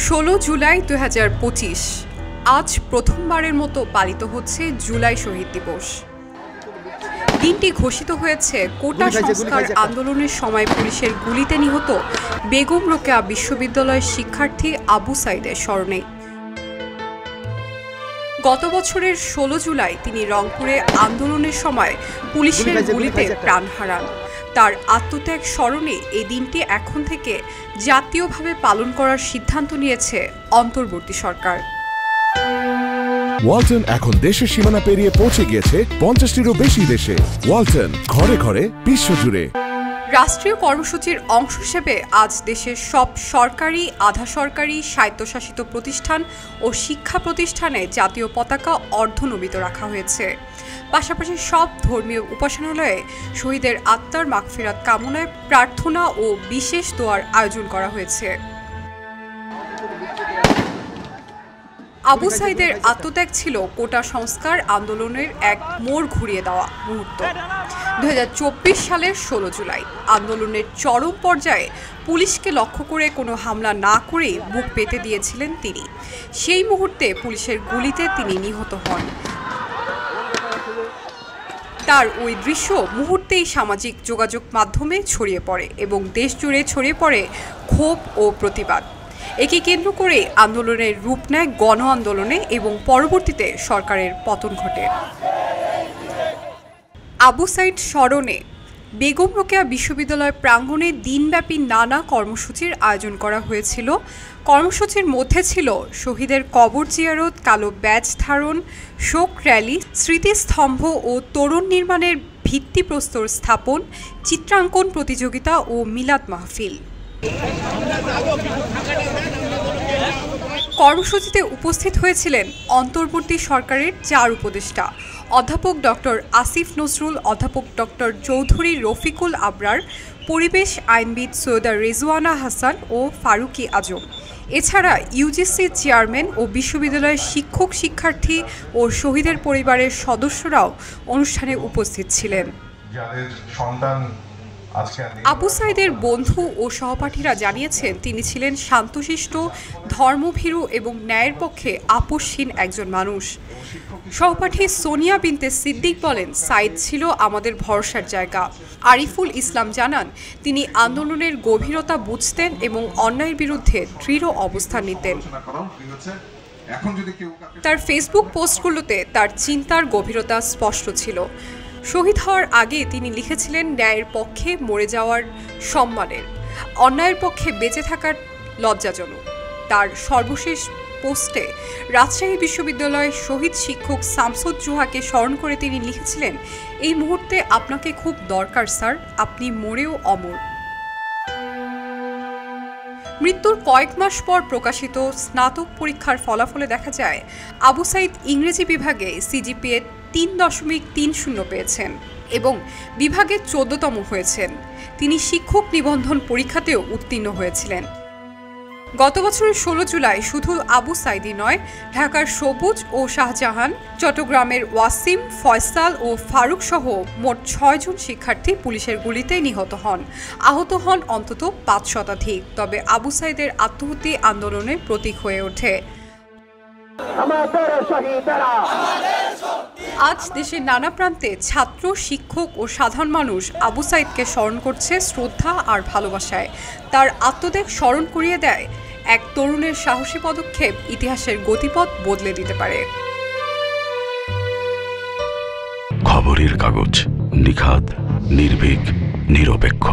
16 জুলাই 2025 আজ প্রথমবারের মতো পালিত হচ্ছে জুলাই শহীদ দিবস। দিনটি ঘোষিত হয়েছে কোটা সংস্কার আন্দোলনের সময় পুলিশের গুলিতে নিহত বেগম রোকেয়া বিশ্ববিদ্যালয়ের শিক্ষার্থী আবু সাইদের স্মরণে। গত বছরের 16 জুলাই তিনি রংপুরে আন্দোলনের সময় পুলিশের গুলিতে প্রাণ হারান। তার আত্মত্যাগ স্মরণে এই দিনটি এখন থেকে জাতীয়ভাবে পালন করার সিদ্ধান্ত নিয়েছে অন্তর্বর্তী সরকার। ওয়ালটন এখন দেশের সীমানা পেরিয়ে পৌঁছে গিয়েছে 50টিরও বেশি দেশে। ওয়ালটন, ঘরে ঘরে বিশ্বজুড়ে। রাষ্ট্রীয় কর্মসূচির অংশ হিসেবে আজ দেশের সব সরকারি, আধা সরকারি, স্বায়ত্তশাসিত প্রতিষ্ঠান ও শিক্ষা প্রতিষ্ঠানে জাতীয় পতাকা অর্ধনমিত রাখা হয়েছে। পাশাপাশি সব ধর্মীয় উপাসনালয়ে শহীদের আত্মার মাগফিরাত কামনায় প্রার্থনা ও বিশেষ দোয়ার আয়োজন করা হয়েছে। আবু সাইদের আত্মত্যাগ ছিল কোটা সংস্কার আন্দোলনের এক মোড় ঘুরিয়ে দেওয়া মুহূর্ত। 2024 সালের 16 জুলাই আন্দোলনের চরম পর্যায়ে পুলিশকে লক্ষ্য করে কোনো হামলা না করেই বুক পেতে দিয়েছিলেন তিনি। সেই মুহূর্তে পুলিশের গুলিতে তিনি নিহত হন। তার ওই দৃশ্য মুহূর্তেই সামাজিক যোগাযোগ মাধ্যমে ছড়িয়ে পড়ে এবং দেশ জুড়ে ছড়িয়ে পড়ে ক্ষোভ ও প্রতিবাদ। একে কেন্দ্র করে আন্দোলনের রূপ নেয় গণ আন্দোলনে এবং পরবর্তীতে সরকারের পতন ঘটে। আবু সাইদ স্মরণে বেগম রোকেয়া বিশ্ববিদ্যালয় প্রাঙ্গণে দিনব্যাপী নানা কর্মসূচির আয়োজন করা হয়েছিল। কর্মসূচির মধ্যে ছিল শহীদের কবর জিয়ারত, কালো ব্যাজ ধারণ, শোক র্যালি, স্মৃতিস্তম্ভ ও তোরণ নির্মাণের ভিত্তিপ্রস্তর স্থাপন, চিত্রাঙ্কন প্রতিযোগিতা ও মিলাদ মাহফিল। কর্মসূচিতে উপস্থিত হয়েছিলেন অন্তর্বর্তী সরকারের 4 উপদেষ্টা, অধ্যাপক ডক্টর আসিফ নজরুল, অধ্যাপক ডক্টর চৌধুরী রফিকুল আবরার, পরিবেশ আইনবিদ সৈয়দা রেজওয়ানা হাসান ও ফারুকি আজম। এছাড়া ইউজিসি চেয়ারম্যান ও বিশ্ববিদ্যালয়ের শিক্ষক, শিক্ষার্থী ও শহীদের পরিবারের সদস্যরাও অনুষ্ঠানে উপস্থিত ছিলেন। আবু সাইদের বন্ধু ও সহপাঠীরা জানিয়েছেন তিনি ছিলেন শান্তশিষ্ট, ধর্মভীরু এবং ন্যায়ের পক্ষে আপোষহীন একজন মানুষ। সহপাঠী সোনিয়া বিনতে সিদ্দিক বলেন, সাইদ ছিল আমাদের ভরসার জায়গা। আরিফুল ইসলাম জানান তিনি আন্দোলনের গভীরতা বুঝতেন এবং অন্যায়ের বিরুদ্ধে দৃঢ় অবস্থান নিতেন। তার ফেসবুক পোস্টগুলোতে তার চিন্তার গভীরতা স্পষ্ট ছিল। শহীদ হওয়ার আগে তিনি লিখেছিলেন, ন্যায়ের পক্ষে মরে যাওয়ার সম্মানের, অন্যায়ের পক্ষে বেঁচে থাকার লজ্জাজনক। তার সর্বশেষ পোস্টে রাজশাহী বিশ্ববিদ্যালয়ের শহীদ শিক্ষক শামসুজ্জোহাকে স্মরণ করে তিনি লিখেছিলেন, এই মুহূর্তে আপনাকে খুব দরকার স্যার, আপনি মরেও অমর। মৃত্যুর কয়েক মাস পর প্রকাশিত স্নাতক পরীক্ষার ফলাফলে দেখা যায় আবু সাইদ ইংরেজি বিভাগে সিজিপিএ 3.30 পেয়েছেন এবং বিভাগে 14তম হয়েছেন। তিনি শিক্ষক নিবন্ধন পরীক্ষাতেও উত্তীর্ণ হয়েছিলেন। গত বছরের 16 জুলাই শুধু আবু সাইদি নয়, ঢাকার সবুজ ও শাহজাহান, চট্টগ্রামের ওয়াসিম, ফয়সাল ও ফারুক সহ মোট 6 জন শিক্ষার্থী পুলিশের গুলিতে নিহত হন। আহত হন অন্তত 5 শতাধিক। তবে আবু সাইদের আত্মহত্যা আন্দোলনের প্রতীক হয়ে ওঠে। আজ দেশের নানা প্রান্তে ছাত্র, শিক্ষক ও সাধারণ মানুষ আবু সাইদকে স্মরণ করছে শ্রদ্ধা আর ভালোবাসায়। তার আত্মত্যাগ স্মরণ করিয়ে দেয় এক তরুণের সাহসী পদক্ষেপ ইতিহাসের গতিপথ বদলে দিতে পারে। খবরের কাগজ, নিখাদ, নির্ভীক, নিরপেক্ষ।